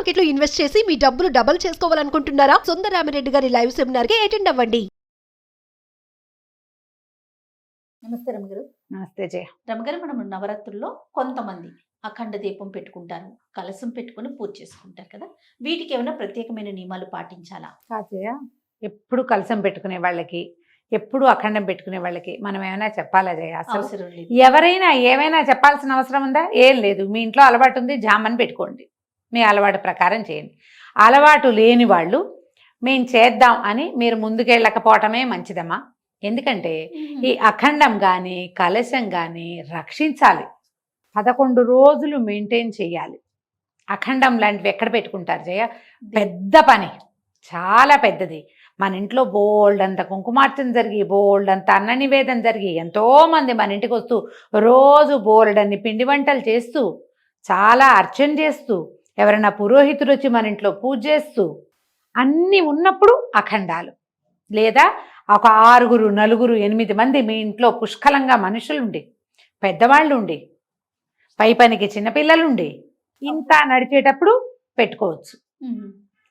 Market లో invest చేసి మీ డబ్బులు డబుల్ చేసుకోవాలనుకుంటున్నారా? సుందరరామిరెడ్డి గారి లైవ్ సెమినార్ కి అటెండ్ అవ్వండి. నమస్తే రమగారు. నమస్తే జయ. రమగారు, మనం నవరాత్రుల్లో కొంతమంది అఖండ దీపం పెట్టుకుంటారు, కలశం పెట్టుకుని పూజ చేసుకుంటారు కదా, వీటికి ఏమైనా ప్రత్యేకమైన నియమాలు పాటించాలా? జయ, ఎప్పుడు కలసం పెట్టుకునే వాళ్ళకి, ఎప్పుడు అఖండం పెట్టుకునే వాళ్ళకి మనం ఏమైనా చెప్పాలా జయ? అసలు అవసరం లేదు. ఎవరైనా ఏమైనా చెప్పాల్సిన అవసరం ఉందా? ఏం లేదు. మీ ఇంట్లో అలవాటు ఉంది, జామని పెట్టుకోండి, మీ అలవాటు ప్రకారం చేయండి. అలవాటు లేని వాళ్ళు మేము చేద్దాం అని మీరు ముందుకెళ్ళకపోవటమే మంచిదమ్మా. ఎందుకంటే ఈ అఖండం కానీ కలశం కానీ రక్షించాలి. 11 రోజులు మెయింటైన్ చేయాలి. అఖండం లాంటివి ఎక్కడ పెట్టుకుంటారు జయ? పెద్ద పని, చాలా పెద్దది. మన ఇంట్లో బోల్డ్ అంత కుంకుమార్చన జరిగి, బోల్డ్ అంత అన్న నివేదన జరిగి, ఎంతోమంది మన ఇంటికి వస్తూ రోజు బోల్డ్ అన్ని పిండి వంటలు చేస్తూ, చాలా అర్చన చేస్తూ, ఎవరైనా పురోహితుడు వచ్చి మన ఇంట్లో పూజ చేస్తూ అన్నీ ఉన్నప్పుడు అఖండాలు. లేదా ఒక 6, 4, 8 మంది మీ ఇంట్లో పుష్కలంగా మనుషులుండి, పెద్దవాళ్ళు ఉండి, పై పనికి చిన్నపిల్లలుండి ఇంత నడిచేటప్పుడు పెట్టుకోవచ్చు.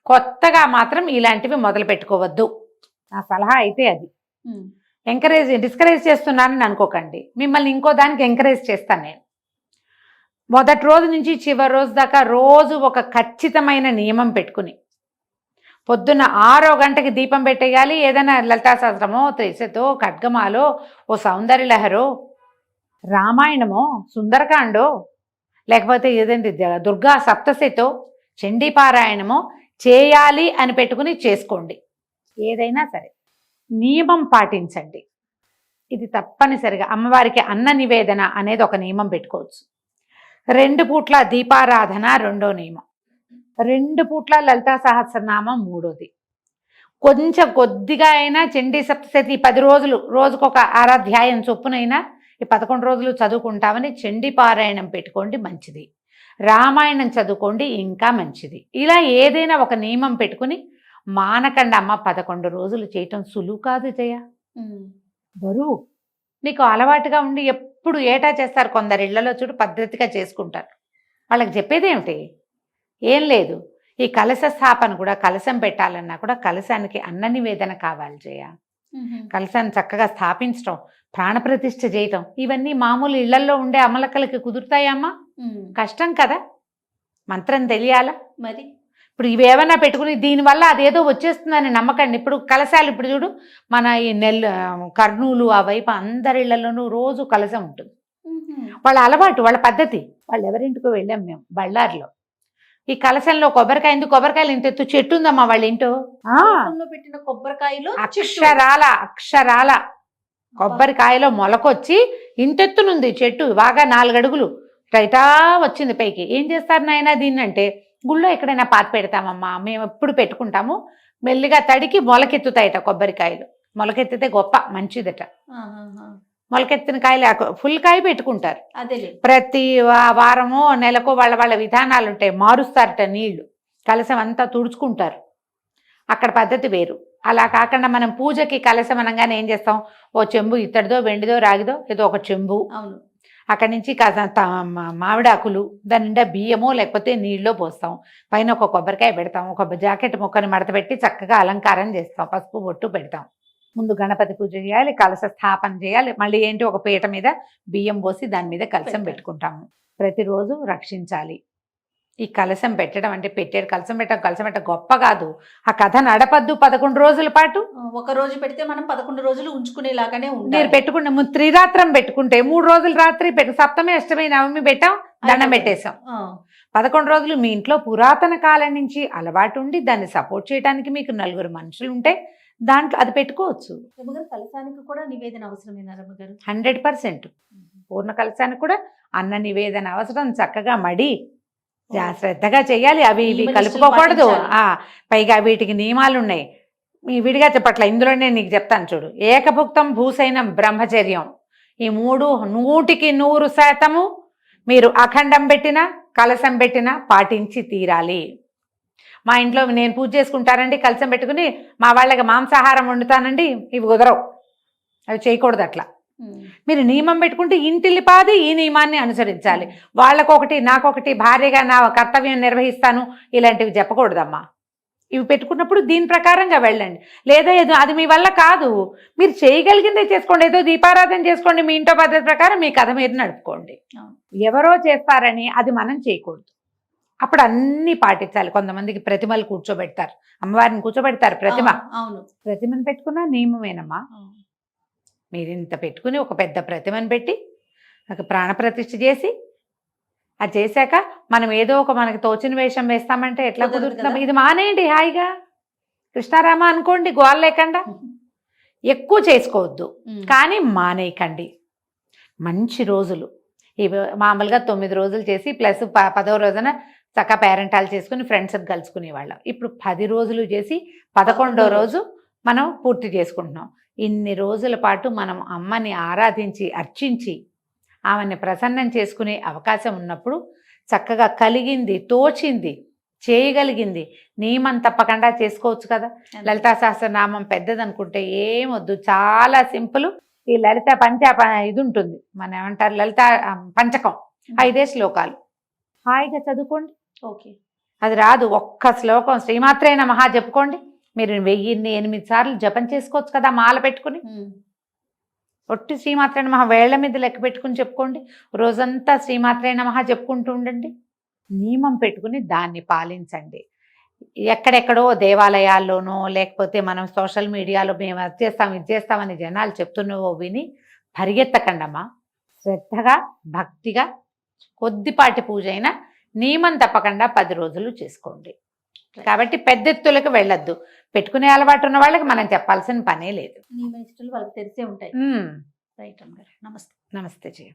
కొత్తగా మాత్రం ఇలాంటివి మొదలు పెట్టుకోవద్దు. నా సలహా అయితే అది. డిస్కరేజ్ చేస్తున్నానని అనుకోకండి. మిమ్మల్ని ఇంకో దానికి ఎంకరేజ్ చేస్తాను నేను. మొదటి రోజు నుంచి చివరి రోజు దాకా రోజు ఒక ఖచ్చితమైన నియమం పెట్టుకుని, పొద్దున్న 6 గంటకి దీపం పెట్టేయాలి. ఏదైనా లలితా సహస్రమో, త్రిశతో, ఖడ్గమాలో, ఓ సౌందర్యలహరో, రామాయణమో, సుందరకాండో, లేకపోతే ఏదంటే దుర్గా సప్తశతో, చండీపారాయణమో చేయాలి అని పెట్టుకుని చేసుకోండి. ఏదైనా సరే నియమం పాటించండి. ఇది తప్పనిసరిగా. అమ్మవారికి అన్న నివేదన అనేది ఒక నియమం పెట్టుకోవచ్చు. 2 పూట్ల దీపారాధన రెండో నియమం. 2 పూట్ల లలితా సహస్రనామం మూడోది. కొంచెం కొద్దిగా అయినా చండీ సప్తశతి 10 రోజులు, రోజుకొక అధ్యాయం చొప్పునైనా ఈ 11 రోజులు చదువుకుంటామని చండీ పారాయణం పెట్టుకోండి, మంచిది. రామాయణం చదువుకోండి, ఇంకా మంచిది. ఇలా ఏదైనా ఒక నియమం పెట్టుకుని మానకండి అమ్మ. 11 రోజులు చేయటం సులువు కాదు జయ, బరువు. మీకు అలవాటుగా ఉండి ఎప్పుడు ఏటా చేస్తారు. కొందరు ఇళ్లలో చూడు పద్ధతిగా చేసుకుంటారు. వాళ్ళకి చెప్పేదేమిటి? ఏం లేదు. ఈ కలశ స్థాపన కూడా, కలశం పెట్టాలన్నా కూడా కలశానికి అన్న నివేదన కావాలి జయ. కలశాన్ని చక్కగా స్థాపించడం, ప్రాణప్రతిష్ఠ చేయటం, ఇవన్నీ మామూలు ఇళ్లలో ఉండే అమలకలకి కుదురుతాయమ్మా? కష్టం కదా. మంత్రం తెలియాలా మరి. ఇప్పుడు ఇవేమన్నా పెట్టుకుని దీనివల్ల అదేదో వచ్చేస్తుందని నమ్మకండి. ఇప్పుడు కలశాలు, ఇప్పుడు చూడు మన ఈ కర్నూలు ఆ వైపు అందరి ఇళ్లలోనూ రోజు కలశం ఉంటుంది. వాళ్ళ అలవాటు, వాళ్ళ పద్ధతి. వాళ్ళు ఎవరింటికో వెళ్ళాం మేము బళ్ళారిలో. ఈ కలశంలో కొబ్బరికాయ, ఎందుకు కొబ్బరికాయలు ఇంత ఎత్తు చెట్టు ఉందమ్మా వాళ్ళ ఇంటో. పెట్టిన కొబ్బరికాయలు అక్షరాల కొబ్బరికాయలో మొలకొచ్చి ఇంతెత్తునుంది చెట్టు, బాగా 4 అడుగులు రైటా వచ్చింది పైకి. ఏం చేస్తారు నాయన దీన్ని అంటే, గుళ్ళో ఎక్కడైనా పాతి పెడతామమ్మా, మేము ఎప్పుడు పెట్టుకుంటాము. మెల్లిగా తడికి మొలకెత్తుతాయట కొబ్బరికాయలు. మొలకెత్తితే గొప్ప, మంచిదట. మొలకెత్తిన కాయలు ఫుల్ కాయ పెట్టుకుంటారు. ప్రతి వారమో నెలకో వాళ్ళ విధానాలు ఉంటాయి. మారుస్తారట నీళ్లు, కలశం అంతా తుడుచుకుంటారు. అక్కడ పద్ధతి వేరు. అలా కాకుండా మనం పూజకి కలశం అనగానే ఏం చేస్తాం? ఓ చెంబు ఇత్తడిదో, వెండిదో, రాగిదో ఏదో ఒక చెంబు, అక్కడి నుంచి మామిడాకులు, దాని నిండా బియ్యమో లేకపోతే నీళ్ళలో పోస్తాం. పైన ఒక కొబ్బరికాయ పెడతాం, ఒక జాకెట్ ముక్కని మడత పెట్టి చక్కగా అలంకారం చేస్తాం, పసుపు బొట్టు పెడతాం. ముందు గణపతి పూజ చేయాలి, కలశ స్థాపన చేయాలి. మళ్ళీ ఏంటి, ఒక పీట మీద బియ్యం పోసి దాని మీద కలశం పెట్టుకుంటాము. ప్రతిరోజు రక్షించాలి. ఈ కలశం పెట్టడం అంటే పెట్టేది కలశం పెట్టడం గొప్ప కాదు. ఆ కథ నడపద్దు 11 రోజుల పాటు. ఒక రోజు పెడితే మనం 11 రోజులు ఉంచుకునేలాగానే మీరు పెట్టుకుంటే త్రిరాత్రం పెట్టుకుంటే 3 రోజులు రాత్రి సప్తమి, అష్టమి, నవమి పెట్టాం, దండం పెట్టేశాం. 11 రోజులు మీ ఇంట్లో పురాతన కాలం నుంచి అలవాటు ఉండి దాన్ని సపోర్ట్ చేయడానికి మీకు 4 మనుషులు ఉంటే దాంట్లో అది పెట్టుకోవచ్చు. కలశానికి కూడా నివేదన అవసరమేనా రమ్మగారు? 100%. పూర్ణ కలశానికి కూడా అన్న నివేదన అవసరం. చక్కగా మడి శ్రద్ధగా చెయ్యాలి. అవి ఇవి కలుపుకోకూడదు. పైగా వీటికి నియమాలు ఉన్నాయి. విడిగా చెప్పట్ల, ఇందులోనే నీకు చెప్తాను చూడు. ఏకభుక్తం భూసైనం బ్రహ్మచర్యం. ఈ 3 100% మీరు అఖండం పెట్టినా కలశం పెట్టినా పాటించి తీరాలి. మా ఇంట్లో నేను పూజ చేసుకుంటానండి, కలశం పెట్టుకుని మా వాళ్ళకి మాంసాహారం వండుతానండి, ఇవి కుదరవు. అవి చేయకూడదు. అట్లా మీరు నియమం పెట్టుకుంటే ఇంటిల్లిపాది ఈ నియమాన్ని అనుసరించాలి. వాళ్ళకొకటి నాకొకటి భార్యగా నా కర్తవ్యం నిర్వహిస్తాను ఇలాంటివి చెప్పకూడదమ్మా. ఇవి పెట్టుకున్నప్పుడు దీని ప్రకారంగా వెళ్ళండి. లేదా ఏదో అది మీ వల్ల కాదు, మీరు చేయగలిగిందే చేసుకోండి. ఏదో దీపారాధన చేసుకోండి, మీ ఇంట్లో పద్ధతి ప్రకారం మీ కథ మీరు నడుపుకోండి. ఎవరో చేస్తారని అది మనం చేయకూడదు. అప్పుడు అన్నీ పాటించాలి. కొంతమందికి ప్రతిమలు కూర్చోబెడతారు, అమ్మవారిని కూర్చోబెడతారు. ప్రతిమను పెట్టుకున్నా నియమమేనమ్మా. మీరు ఇంత పెట్టుకుని ఒక పెద్ద ప్రతిమను పెట్టి ఒక ప్రాణప్రతిష్ఠ చేసి అది చేశాక మనం ఏదో ఒక మనకి తోచిన వేషం వేస్తామంటే ఎట్లా కుదురుతున్నాం? ఇది మానేయండి హాయిగా, కృష్ణారామ అనుకోండి, గోల లేకుండా. ఎక్కువ చేసుకోవద్దు కానీ మానేయకండి. మంచి రోజులు ఇవి మామూలుగా 9 రోజులు చేసి ప్లస్ 10వ రోజున చక్కగా పేరెంటాలు చేసుకుని ఫ్రెండ్స్కి కలుసుకునేవాళ్ళం. ఇప్పుడు 10 రోజులు చేసి 11వ రోజు మనం పూర్తి చేసుకుంటున్నాం. ఇన్ని రోజుల పాటు మనం అమ్మని ఆరాధించి అర్చించి ఆమెని ప్రసన్నం చేసుకునే అవకాశం ఉన్నప్పుడు చక్కగా కలిగింది, తోచింది, చేయగలిగింది నియమం తప్పకుండా చేసుకోవచ్చు కదా. లలితా సహస్రనామం పెద్దదనుకుంటే ఏమొద్దు, చాలా సింపుల్. ఈ లలిత ఇది ఉంటుంది, మన ఏమంటారు లలిత పంచకం, 5 శ్లోకాలు హాయిగా చదువుకోండి. అది రాదు, ఒక్క శ్లోకం శ్రీమాత్రే నమః చెప్పుకోండి. మీరు 1008 సార్లు జపం చేసుకోవచ్చు కదా మాల పెట్టుకుని. ఒట్టి శ్రీమాత్రే నమః వేళ్ల మీద లెక్క పెట్టుకుని చెప్పుకోండి. రోజంతా శ్రీమాత్రే నమః చెప్పుకుంటూ ఉండండి. నియమం పెట్టుకుని దాన్ని పాలించండి. ఎక్కడెక్కడో దేవాలయాల్లోనో లేకపోతే మనం సోషల్ మీడియాలో మేము అది చేస్తాం ఇది చేస్తామని జనాలు చెప్తున్నవో విని పరిగెత్తకండమ్మా. శ్రద్ధగా భక్తిగా కొద్దిపాటి పూజ అయినా నియమం తప్పకుండా 10 రోజులు చేసుకోండి. కాబట్టి పెద్ద ఎత్తులకు వెళ్ళొద్దు. పెట్టుకునే అలవాటు ఉన్న వాళ్ళకి మనం చెప్పాల్సిన పనే లేదు. వాళ్ళకి తెలిసే ఉంటాయి. నమస్తే జయ.